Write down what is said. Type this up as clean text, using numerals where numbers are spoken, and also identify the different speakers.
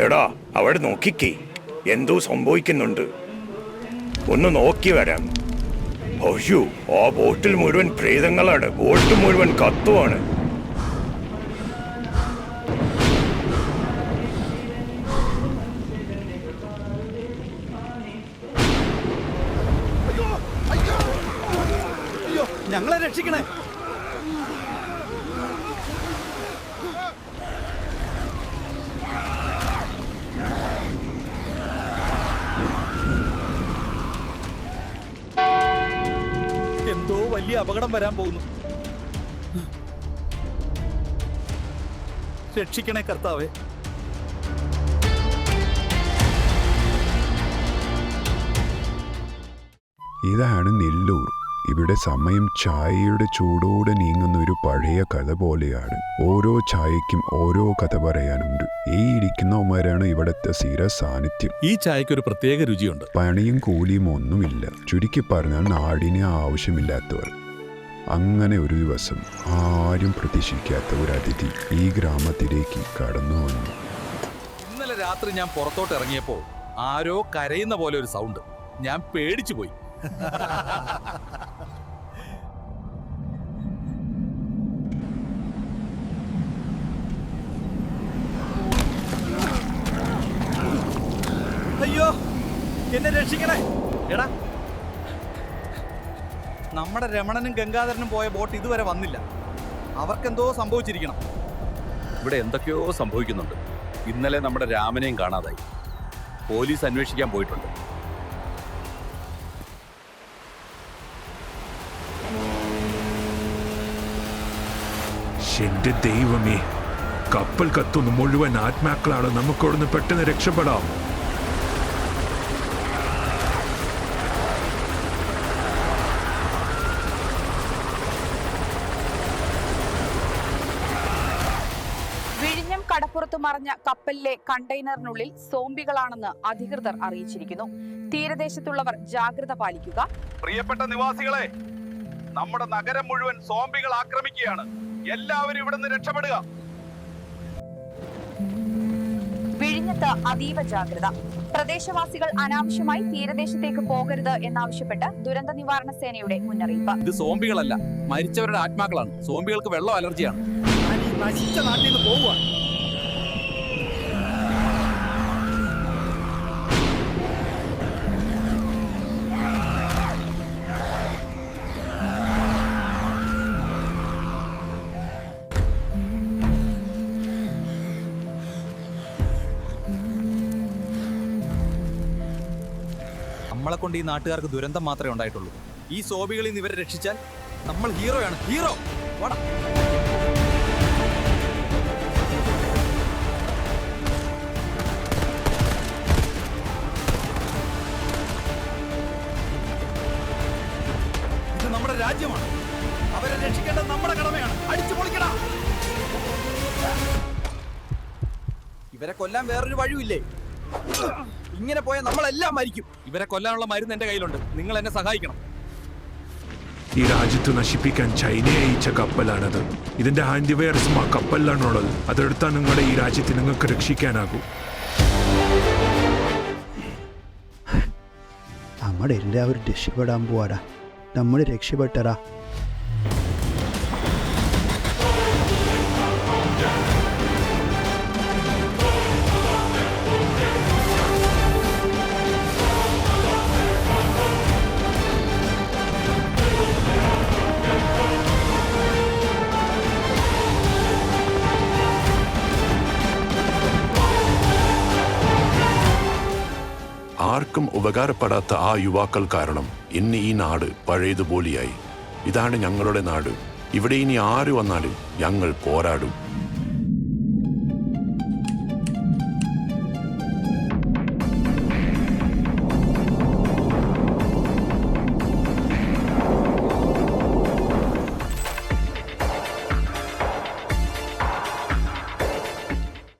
Speaker 1: എടാ അവിടെ നോക്കിക്കേ, എന്തോ സംഭവിക്കുന്നുണ്ട്. ഒന്ന് നോക്കി വരാം. അയ്യോ, ആ ബോട്ടിൽ മുഴുവൻ പ്രേതങ്ങളാണ്. ബോട്ട് മുഴുവൻ കത്തുവാണ്.
Speaker 2: ഞങ്ങളെ രക്ഷിക്കണേ. എന്തോ വലിയ അപകടം വരാൻ പോകുന്നു. രക്ഷിക്കണേ കർത്താവേ.
Speaker 3: ഇതാണ് നെല്ലൂർ. ഇവിടെ സമയം ചായയുടെ ചൂടോടെ നീങ്ങുന്ന ഒരു പഴയ കഥ പോലെയാണ്. ഓരോ ചായയ്ക്കും ഓരോ കഥ പറയാനുണ്ട്. ഈ ഇരിക്കുന്നവന്മാരാണ് ഇവിടുത്തെ സ്ഥിര സാന്നിധ്യം.
Speaker 2: ഈ ചായക്ക് ഒരു പ്രത്യേക രുചിയുണ്ട്.
Speaker 3: പണിയും കൂലിയും ഒന്നുമില്ല. ചുരുക്കി പറഞ്ഞാൽ നാടിനെ ആവശ്യമില്ലാത്തവർ. അങ്ങനെ ഒരു ദിവസം ആരും പ്രതീക്ഷിക്കാത്ത ഒരു അതിഥി ഈ ഗ്രാമത്തിലേക്ക് കടന്നു വന്നു.
Speaker 2: ഇന്നലെ രാത്രി ഞാൻ പുറത്തോട്ട് ഇറങ്ങിയപ്പോൾ ആരോ കരയുന്ന പോലെ ഒരു സൗണ്ട്. ഞാൻ പേടിച്ചു പോയി. അയ്യോ, എന്നെ രക്ഷിക്കണേ. എടാ, നമ്മുടെ രമണനും ഗംഗാധരനും പോയ ബോട്ട് ഇതുവരെ വന്നില്ല. അവർക്കെന്തോ സംഭവിച്ചിരിക്കണം.
Speaker 4: ഇവിടെ എന്തൊക്കെയോ സംഭവിക്കുന്നുണ്ട്. ഇന്നലെ നമ്മുടെ രാമനെയും കാണാതായി. പോലീസ് അന്വേഷിക്കാൻ പോയിട്ടുണ്ട്.
Speaker 5: എന്റെ ദൈവമേ, കപ്പൽ കത്തുന്ന മുഴുവൻ ആത്മാക്കളാണ്. നമുക്കവിടുന്ന് പെട്ടെന്ന് രക്ഷപ്പെടാം.
Speaker 6: വിഴിഞ്ഞം കടപ്പുറത്ത് മറഞ്ഞ കപ്പലിലെ കണ്ടെയ്നറിനുള്ളിൽ സോംബികളാണെന്ന് അധികൃതർ അറിയിച്ചിരിക്കുന്നു. തീരദേശത്തുള്ളവർ ജാഗ്രത പാലിക്കുക.
Speaker 2: പ്രിയപ്പെട്ട നിവാസികളെ, നമ്മുടെ നഗരം മുഴുവൻ സോംബികൾ ആക്രമിക്കുകയാണ്. എല്ലാവരും ഇവിടെ നിന്ന് രക്ഷപ്പെടുക.
Speaker 6: വിഴിഞ്ഞത്ത് അതീവ ജാഗ്രത. പ്രദേശവാസികൾ അനാവശ്യമായി തീരദേശത്തേക്ക് പോകരുത് എന്നാവശ്യപ്പെട്ട് ദുരന്ത നിവാരണ സേനയുടെ മുന്നറിയിപ്പ്.
Speaker 2: ഇത് സോംബികളല്ല, മരിച്ചവരുടെ ആത്മാക്കളാണ്. സോംബികൾക്ക് വെള്ളം അലർജിയാണ്. നശിച്ച നാട്ടിൽ നിന്ന് പോവുക. നമ്മളെ കൊണ്ട് ഈ നാട്ടുകാർക്ക് ദുരന്തം മാത്രമേ ഉണ്ടായിട്ടുള്ളൂ. ഈ സോബികളിൽ നിന്ന് ഇവരെ രക്ഷിച്ചാൽ നമ്മൾ ഹീറോയാണ്. ഹീറോ വാടാ. ഇത് നമ്മുടെ രാജ്യമാണ്. അവരെ രക്ഷിക്കേണ്ടത് നമ്മുടെ കടമയാണ്. അടിച്ചു പൊളിക്കടാ. ഇവരെ കൊല്ലാൻ വേറൊരു വഴിയില്ലേ? ഇങ്ങനെ പോയാൽ നമ്മളെല്ലാം മരിക്കും. ഇവരെ കൊല്ലാനുള്ള മരുന്ന് എന്റെ കയ്യിലുണ്ട്. നിങ്ങൾ എന്നെ സഹായിക്കണം.
Speaker 5: ഈ രാജ്യത്ത് നശിപ്പിക്കാൻ ചൈനയെ അയച്ച കപ്പലാണത്. ഇതിന്റെ ഹാൻഡിവെയർസും ആ കപ്പലിലാണുള്ളത്. അതെടുത്താൽ നിങ്ങളുടെ ഈ രാജ്യത്തെ നിങ്ങൾക്ക് രക്ഷിക്കാനാകൂ.
Speaker 7: നമ്മളെല്ലാവരും രക്ഷപ്പെടാൻ പോവാടാ. നമ്മൾ രക്ഷപ്പെട്ടടാ.
Speaker 8: ആർക്കും ഉപകാരപ്പെടാത്ത ആ യുവാക്കൾ കാരണം ഇന്ന് ഈ നാട് പഴയതുപോലെയായി. ഇതാണ് ഞങ്ങളുടെ നാട്. ഇവിടെ ഇനി ആര് വന്നാലും ഞങ്ങൾ പോരാടും.